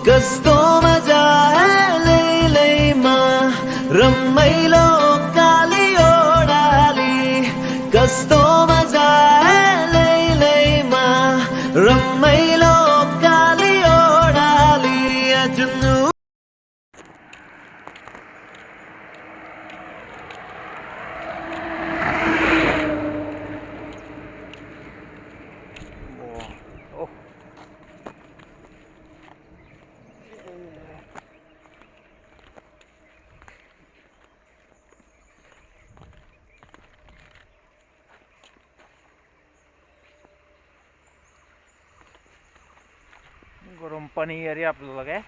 कस्तो मजा है लैलैमा रमाइलो काली ओडाली कस्तो मजा है लैलैमा रमाइलो काली ओडाली अजुनु Garampani area up lagi.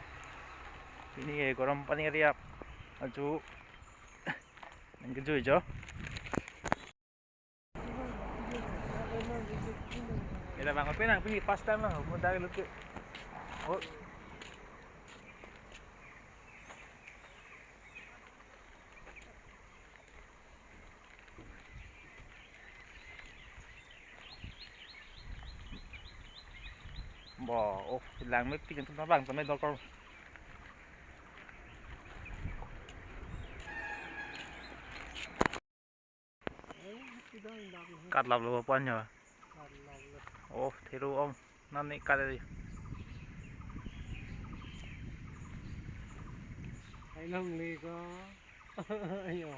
Ini Garampani area up. Aju Kejut jo. Kita bangun pinang pergi first time lah. Mudah lucu. Oh. Bỏ làng mấy cái chúng nó bằng tầm này đâu con cắt lọc là bao nhiêu ô thế đâu ông năm nay cắt đi anh nông đi có anh nhỏ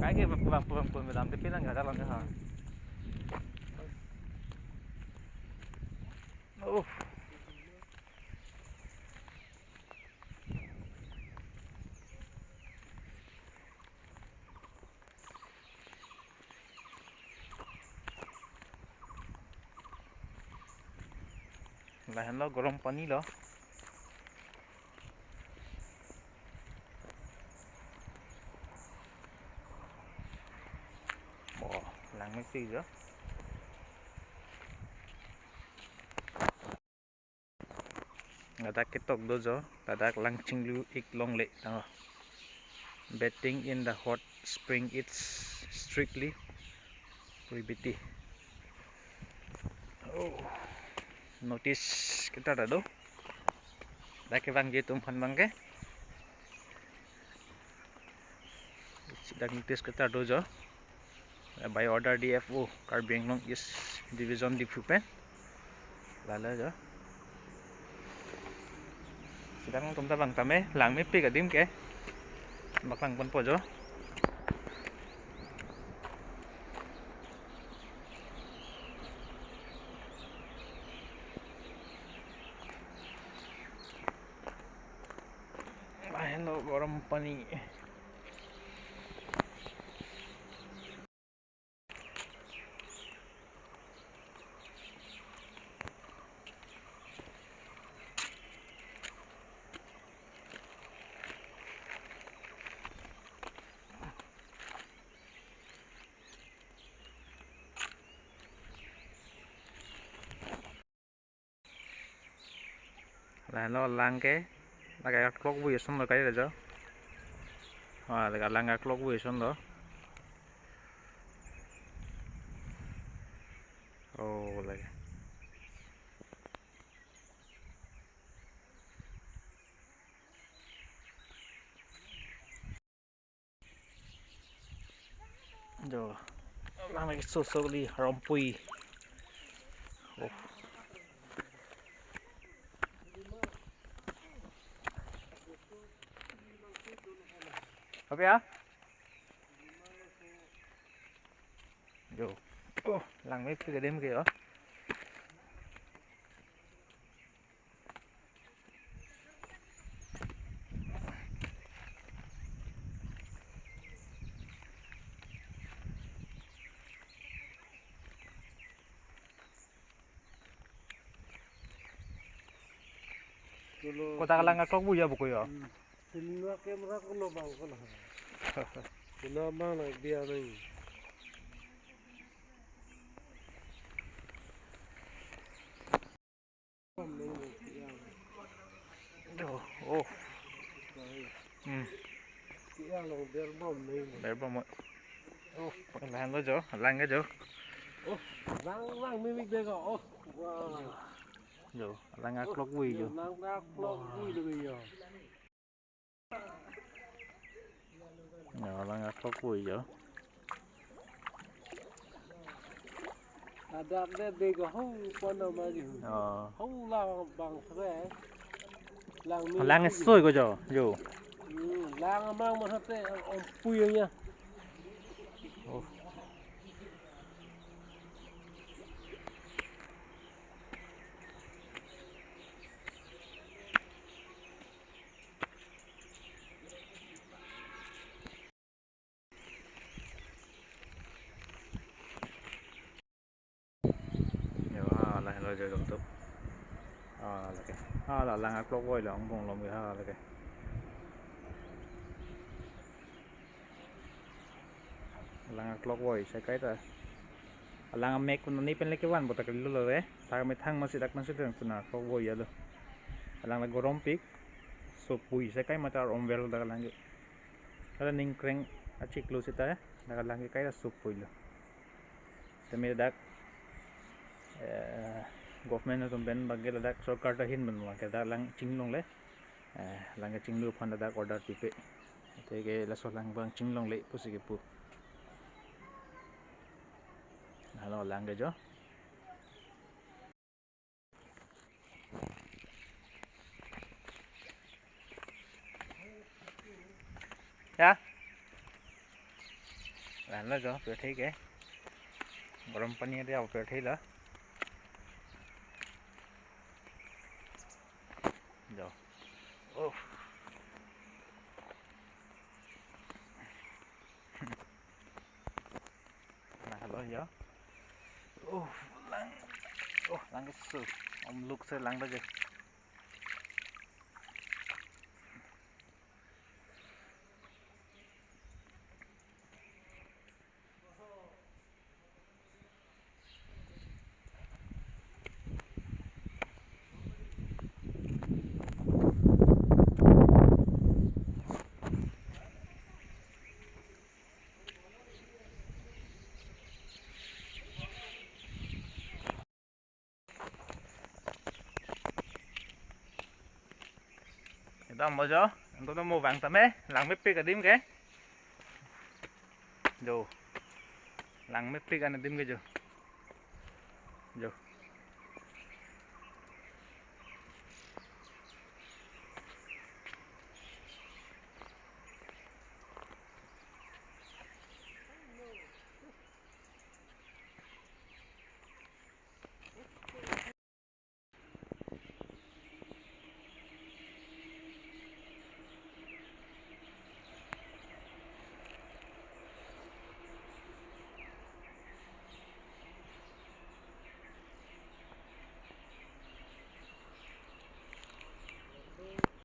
cái bằng quần làm cái phía là người ta làm cái hả ô là hắn lo Garampani lo bỏ làng mấy gì nữa người ta kết tục đôi gió người ta lăng chinh lưu ít long lệ đó betting in the hot spring it's strictly prohibited oh. Notice kita ada do laki bang gitu bang ke sedang notice kita do jo by order DFO Karbi Anglong is division dipupen lala jo sedang chúng ta bằng tầm ấy làng mấy pi cả đêm ke mặc làng quân po jo hello Garampani là nó lang cái là cái clock vui xong rồi cái là chứ là cái lang cái clock vui xong đó oh lại rồi lang cái sâu sâu đi rompui oh. Apa ya? Yo, oh, lang mấy cái đêm kìa. Kota lang ako buya buko yo. Sinna camera ko no bang ko na sinna bang na biya nahi Oh. Yang long berbom nahi berbom oh lang cái chỗ Oh, lang mimik deh kok. Oh, wow. Yo, lang clock vui yo. Lang klok vui được rồi. Yo, lang clock vui yo. Ada deh kok. Hau pano maju. Hau lang bang sere. Lang mimik. Lang soi ko jo. Yo. Lang amang mahate om puyanya. Oh. Yo, là lo jo dum tup. Là cái. Là lang clock vui là ông bông lom cái là cái. Lang clock vui sai cái ta. Lang mek kun ni pen leki wan botak lu le. Ta me thang masih dak masih teng kuna clock vui ya lo. Lang la gorompik. So pui sai cái mà ta om vel da lang. Kalau ning kreng acik lu sita dak lang cái là sup pui lo. Temi dak government itu ben bagi dak sarkar dah hin benua ke dak lang cinglong le. Lang cái cinglu phan dak order tipe. Thế cái là số lang bang cinglong le pusi ke pu. Halo lang cái jo. Ya. Lang lo jo, phải thấy cái. Garampani dia phải thấy là. Jo. Oh. Halo jo. Oh, lang. Oh, lang cái sự. Ông lục sẽ lang đó chứ. Itu mau jo, untuk mau vàng tắm ấy, lang mấy pi cả đêm cái. Jo, lang mấy pi cả đêm cái jo. Jo.